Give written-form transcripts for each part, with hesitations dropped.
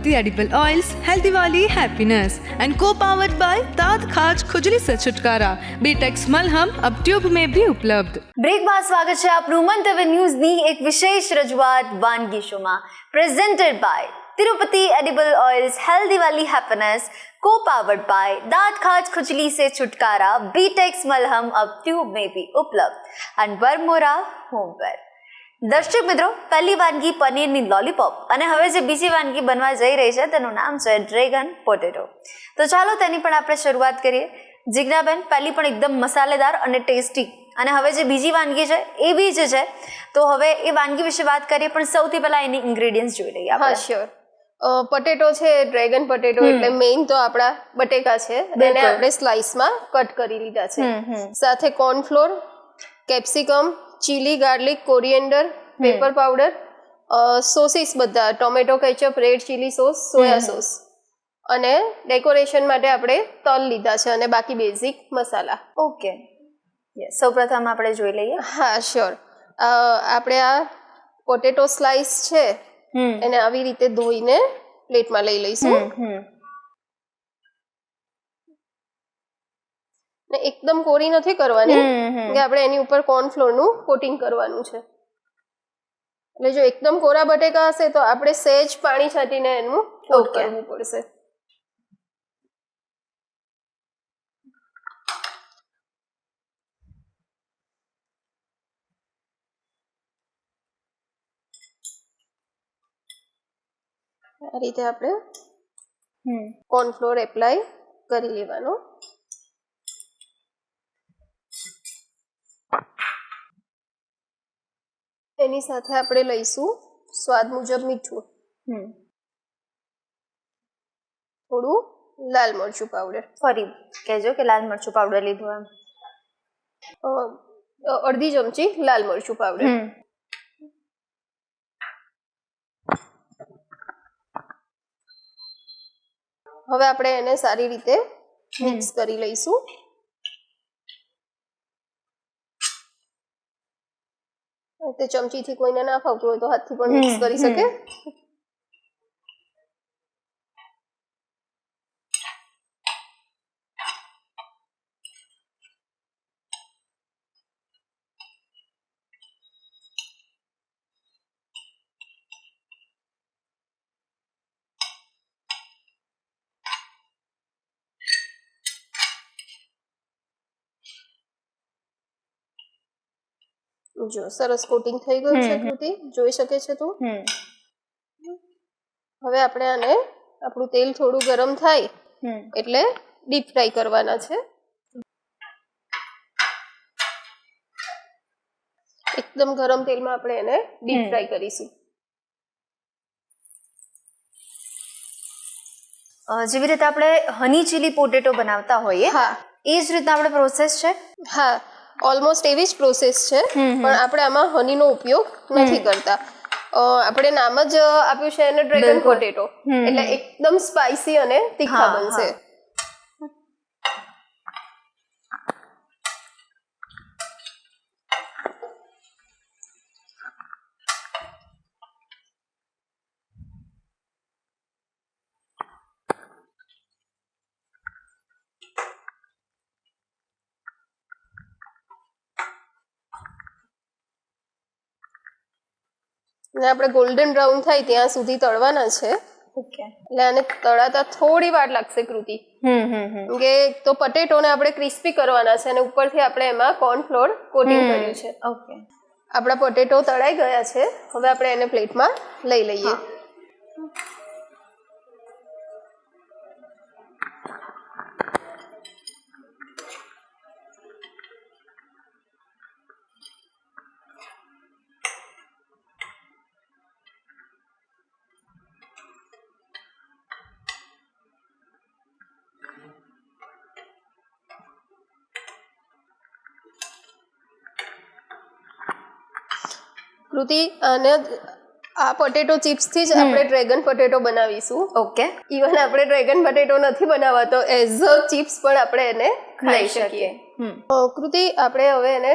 Tirupati edible oils, healthy वाली happiness and को powered by दांत खाज खुजली से छुटकारा। बीटेक्स मलहम अब ट्यूब में भी उपलब्ध। બ્રેક બાદ સ્વાગત છે આપનું મંતવ્ય ન્યૂઝની એક વિશેષ રજૂઆત વાનગી શોમાં, presented by Tirupati edible oils, healthy वाली हैप्पीनेस, को पावर्ड बाय दांत खाज खुजली से छुटकारा। बीटेक्स मलहम अब ट्यूब में भी उपलब्ध एंड वर्मोरा होमवेयर। દર્શક મિત્રો, પહેલી વાનગી પનીરની લોલીપોપ અને હવે જે બીજી વાનગી બનવા જઈ રહી છે તેનું નામ છે ડ્રેગન પોટેટો। તો ચાલો તેની પણ આપણે શરૂઆત કરીએ। જિજ્ઞાબેન, પહેલી પણ એકદમ મસાલેદાર અને ટેસ્ટી, અને હવે જે બીજી વાનગી છે એ બી જ છે, તો હવે એ વાનગી વિશે વાત કરીએ, પણ સૌથી પહેલા એની ઇન્ગ્રેડિયન્ટ્સ જોઈ લઈએ આપણે। હા, શ્યોર। પટેટો છે, ડ્રેગન પટેટો એટલે મેઇન તો આપણા બટેકા છે, એને આપણે સ્લાઇસમાં કટ કરી લીધા છે। સાથે cornflour, capsicum, chilli, garlic, coriander, pepper powder, sauces બધા, tomato ketchup, red chilli sauce, soya sauce, અને ડેકોરેશન માટે આપણે તલ લીધા છે, અને બાકી બેઝિક મસાલા। ઓકે, સૌપ્રથમ આપણે જોઈ લઈએ। હા, શ્યોર। આપણે આ પોટેટો સ્લાઇસ છે એને આવી રીતે ધોઈને પ્લેટમાં લઈ લઈશું। ને એકદમ કોરી નથી કરવાની, કે આપણે એની ઉપર કોર્નફ્લોર નું કોટિંગ કરવાનું છે। એટલે જો એકદમ કોરા બટેકા હશે તો આપણે સહેજ પાણી છાંટીને એનું કોટ કરવું પડશે। આ રીતે આપણે કોર્નફ્લોર એપ્લાય કરી લેવાનો। એની સાથે આપણે લઈશું સ્વાદ મુજબ મીઠું, થોડું લાલ મરચું પાવડર। ફરી કહેજો કે લાલ મરચું પાવડર લીધું એમ। અડધી ચમચી લાલ મરચું પાવડર। હવે આપણે એને સારી રીતે મિક્સ કરી લઈશું। તે ચમચીથી કોઈને ના ફાવતું હોય તો હાથથી પણ મિક્સ કરી શકે। જો સરસ કોટિંગ થઈ ગયું છે કૃતિ, જોઈ શકે છે તું। હવે આપણે આને, આપણું તેલ થોડું ગરમ થાય એટલે ડીપ ફ્રાય કરવાના છે। એકદમ ગરમ તેલમાં આપણે એને ડીપ ફ્રાય કરીશું। જેવી રીતે આપણે હની ચીલી પોટેટો બનાવતા હોઈએ, હા, એ જ રીતના આપણે પ્રોસેસ છે। હા, ઓલમોસ્ટ એવી જ પ્રોસેસ છે, પણ આપણે આમાં હનીનો ઉપયોગ નથી કરતા। આપણે નામ જ આપ્યું છે એને ડ્રેગન પોટેટો, એટલે એકદમ સ્પાઇસી અને તીખા બનશે। અને આપણે ગોલ્ડન બ્રાઉન થાય ત્યાં સુધી તળવાના છે। ઓકે, એટલે આને તળાતા થોડી વાર લાગશે કૃતિ, કે તો પટેટોને આપણે ક્રિસ્પી કરવાના છે અને ઉપરથી આપણે એમાં કોર્નફ્લોર કોટિંગ કર્યું છે। ઓકે, આપણા પોટેટો તળાઈ ગયા છે, હવે આપણે એને પ્લેટમાં લઈ લઈએ। કૃતિ, અને આ પોટેટો ચિપ્સ થી જ આપણે ડ્રેગન પોટેટો બનાવીશું। ઓકે, ઇવન આપણે ડ્રેગન પોટેટો નથી બનાવવા તો એઝ અ ચિપ્સ પણ આપણે એને ખાઈ શકીએ। કૃતિ, આપણે હવે એને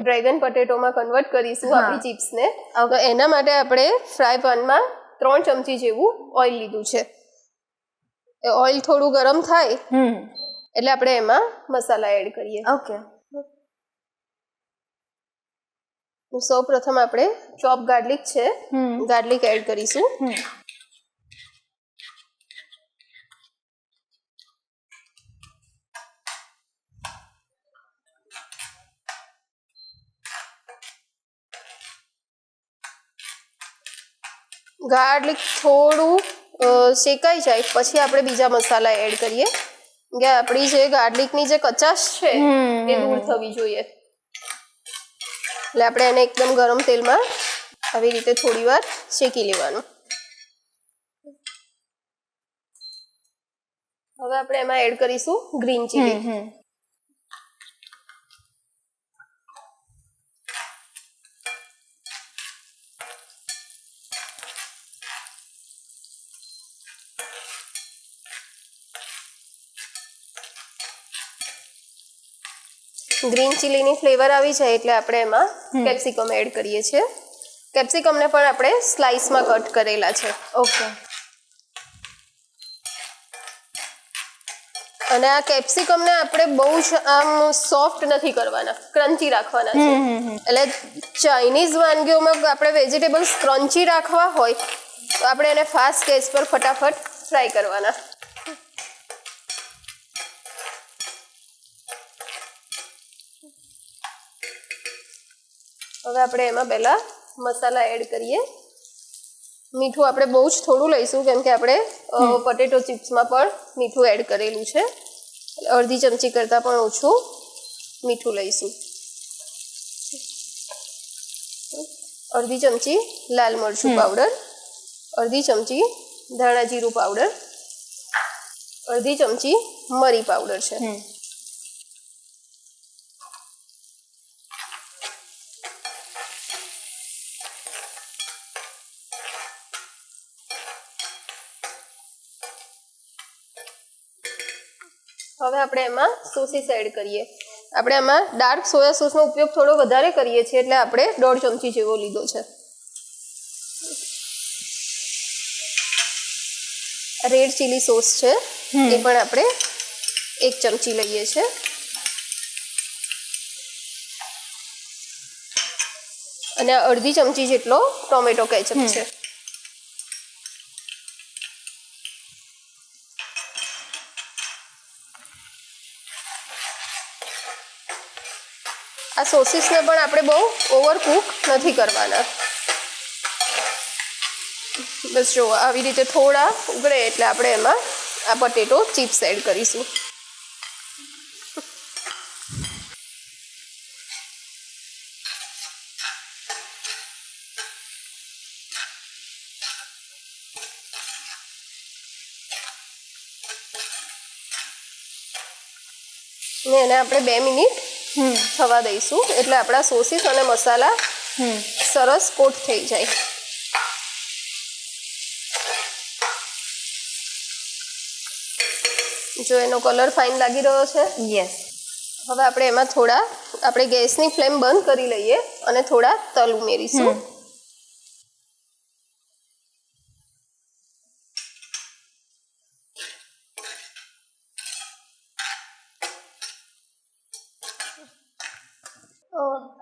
ડ્રેગન પોટેટોમાં કન્વર્ટ કરીશું આપણી ચિપ્સને। તો એના માટે આપણે ફ્રાય પેનમાં 3 ચમચી જેવું ઓઇલ લીધું છે. એ ઓઇલ થોડું ગરમ થાય એટલે આપણે એમાં મસાલા એડ કરીએ. ઓકે. સૌ પ્રથમ આપણે ચોપ ગાર્લિક છે, ગાર્લિક એડ કરીશું. ગાર્લિક થોડું શેકાઈ જાય પછી આપણે બીજા મસાલા એડ કરીએ કે આપણી જે ગાર્લિકની જે કચાશ છે એ દૂર થવી જોઈએ. એટલે આપણે એને એકદમ ગરમ તેલમાં આવી રીતે થોડી વાર શેકી લેવાનું. હવે આપણે એમાં એડ કરીશું ગ્રીન ચીલી. ગ્રીન ચીલીની ફ્લેવર આવી જાય એટલે આપણે એમાં કેપ્સિકમ એડ કરીએ છીએ. કેપ્સિકમને પણ આપણે સ્લાઇસમાં કટ કરેલા છે. ઓકે. અને આ કેપ્સિકમને આપણે બહુ જ આમ સોફ્ટ નથી કરવાના, ક્રન્ચી રાખવાના છે. એટલે ચાઇનીઝ વાનગીઓમાં આપણે વેજીટેબલ્સ ક્રન્ચી રાખવા હોય તો આપણે એને ફાસ્ટ ગેસ પર ફટાફટ ફ્રાય કરવાના. હવે આપણે એમાં પહેલા મસાલા એડ કરીએ. મીઠું આપણે બહુ જ થોડું લઈશું કેમ કે આપણે પોટેટો ચિપ્સમાં પણ મીઠું એડ કરેલું છે. અડધી ચમચી કરતાં પણ ઓછું મીઠું લઈશું. અડધી ચમચી લાલ મરચું પાવડર, અડધી ચમચી ધાણા જીરું પાવડર, અડધી ચમચી મરી પાવડર છે. હવે આપણે એમાં સોસીસ એડ કરીએ. આપણે એમાં ડાર્ક સોયા સોસનો ઉપયોગ થોડો વધારે કરીએ છીએ એટલે આપણે 1.5 ચમચી જેવો લીધો છે. રેડ ચીલી સોસ છે એ પણ આપણે 1 ચમચી લઈએ છીએ. અને અડધી ચમચી જેટલો ટોમેટો કેચઅપ છે. આ સોસીસને પણ આપણે બહુ ઓવરકુક નથી કરવાના. બસ જો આવી રીતે થોડા ઉગળે એટલે આપણે એમાં આ પોટેટો ચિપ્સ એડ કરીશું. ને એને આપણે 2 મિનિટ થવા દઈશું એટલે આપણા સોસીસ અને મસાલા સરસ કોટ થઈ જાય. જો એનો કલર ફાઇન લાગી રહ્યો છે. યસ. હવે આપણે એમાં થોડા આપણે ગેસની ફ્લેમ બંધ કરી લઈએ અને થોડા તલ ઉમેરીશું.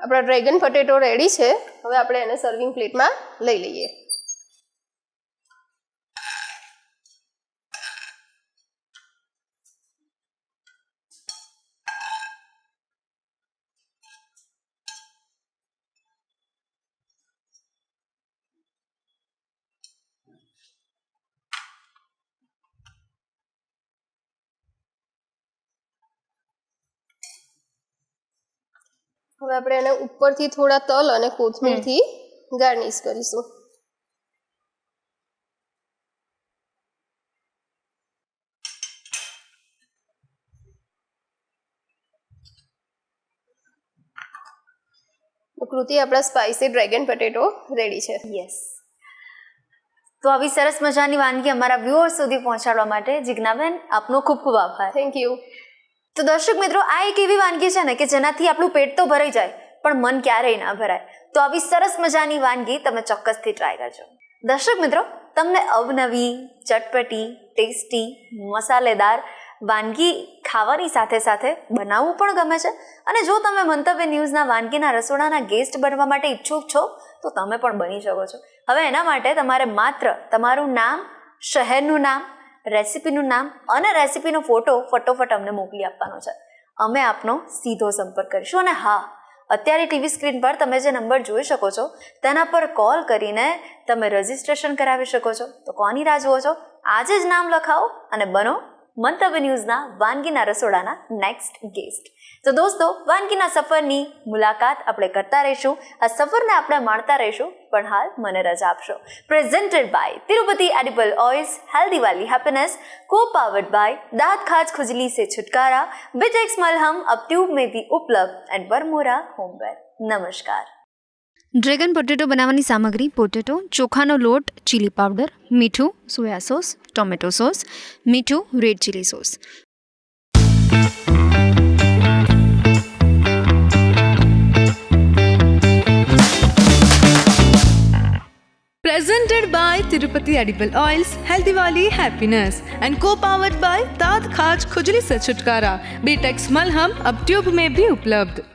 આપણા ડ્રેગન પોટેટો રેડી છે. હવે આપણે એને સર્વિંગ પ્લેટમાં લઈ લઈએ. હવે આપણે એને ઉપરથી થોડા તલ અને કોથમીરથી ગાર્નિશ કરીશું. કૃતિ, આપણા સ્પાઇસી ડ્રેગન પોટેટો રેડી છે. યસ. તો આવી સરસ મજાની વાનગી અમારા વ્યુઅર્સ સુધી પહોંચાડવા માટે જિજ્ઞાબેન આપનો ખૂબ ખૂબ આભાર. Thank you. તો દર્શક મિત્રો, આ એક એવી વાનગી છે ને કે જેનાથી આપણું પેટ તો ભરાઈ જાય પણ મન ક્યારેય ના ભરાય. તો આવી સરસ મજાની વાનગી તમે ચોક્કસથી ટ્રાય કરજો. દર્શક મિત્રો, તમને અવનવી, ચટપટી, ટેસ્ટી, મસાલેદાર વાનગી ખાવાની સાથે સાથે બનાવવું પણ ગમે છે? અને જો તમે મંતવ્ય ન્યૂઝના વાનગીના રસોડાના ગેસ્ટ બનવા માટે ઈચ્છુક છો તો તમે પણ બની શકો છો. હવે એના માટે તમારે માત્ર તમારું નામ, શહેરનું નામ, રેસિપીનું નામ અને રેસિપીનો ફોટો ફટોફટ અમને મોકલી આપવાનો છે. અમે આપનો સીધો સંપર્ક કરીશું. અને હા, અત્યારે ટીવી સ્ક્રીન પર તમે જે નંબર જોઈ શકો છો તેના પર કોલ કરીને તમે રજિસ્ટ્રેશન કરાવી શકો છો. તો કોની રાહ જુઓ છો? આજે જ નામ લખાવો અને બનો મંતવ્ય ન્યૂઝના વાનગીના રસોડાના નેક્સ્ટ ગેસ્ટ. તો દોસ્તો, વાનગીના સફરની મુલાકાત આપણે કરતા રહીશું, આ સફરને આપણે માણતા રહીશું, પણ હાલ મને રજા આપશો. Presented by Tirupati edible oils, healthy વાલી हैप्पीनेस, को-पावर्ड बाय दांत खाज खुजली से छुटकारा, बिटेक्स मलहम अब ट्यूब में भी उपलब्ध एंड बरमूडा होमवेयर. नमस्कार. ડ્રેગન પોટેટો બનાવવાની સામગ્રી: પોટેટો, ચોખાનો લોટ, ચીલી પાવડર, મીઠું, સોયા સોસ, ટોમેટો સોસ, મીઠું, red chilli sauce. Presented by Tirupati Edible Oils, Healthy Wali Happiness and co-powered by दांत खाज खुजली से छुटकारा, बीटेक्स मलहम अब ट्यूब में भी उपलब्ध.